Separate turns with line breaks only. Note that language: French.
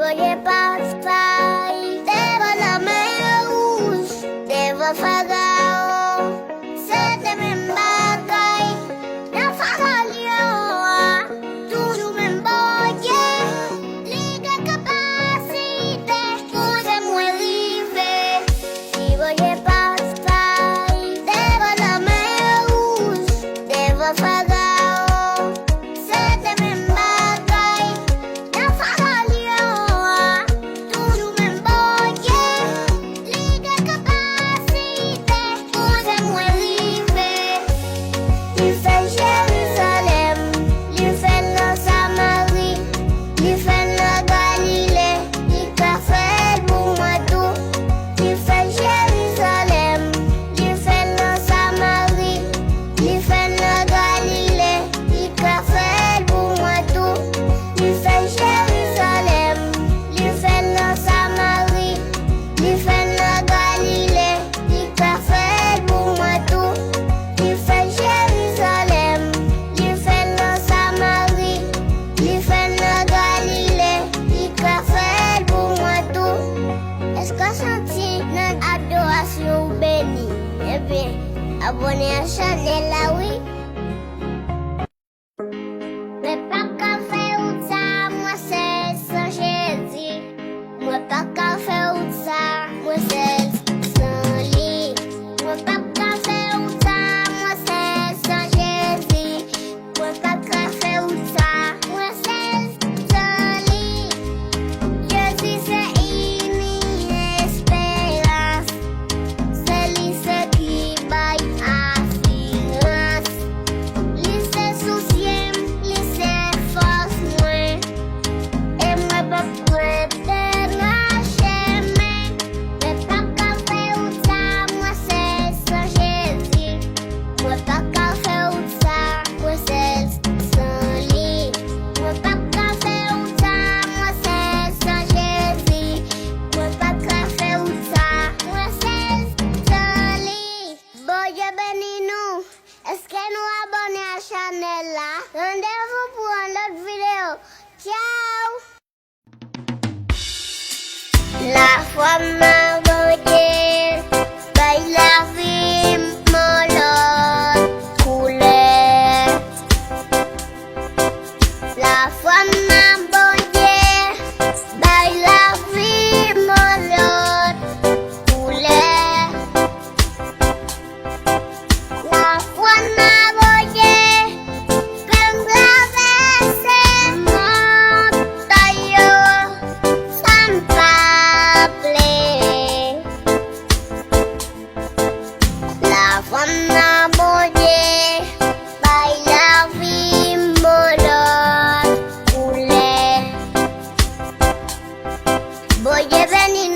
voyez pas devant la mer rouge, devant Pharaon, c'est de même bagaille, dans Pharaon, toujours même boyer, ligue capacité, pour se mourir, si voyez pas devant la mer rouge, devant Pharaon. Abonnez à la chaîne là, oui. Mais pas qu'à faire ça, moi c'est sans Jésus. Moi pas qu'à faire ça, moi c'est sans lit. Moi pas qu'à faire ça, moi c'est sans Jésus. Moi pas qu'à faire ça, moi c'est sans lit. Jésus c'est une espérance, c'est lui ce qui baille. Est-ce que nous abonnons à la chaîne là? Rendez-vous pour une autre vidéo. Ciao! La foi m'a volé, baille la vie, molot, couleur. La foi m'a volé, baille la vie, molot, couleur. La foi m'a volé, comme la verse, montagne, ça me va plaire. La foi m'a volé, baille la vie, molot, couleur. Voy a venir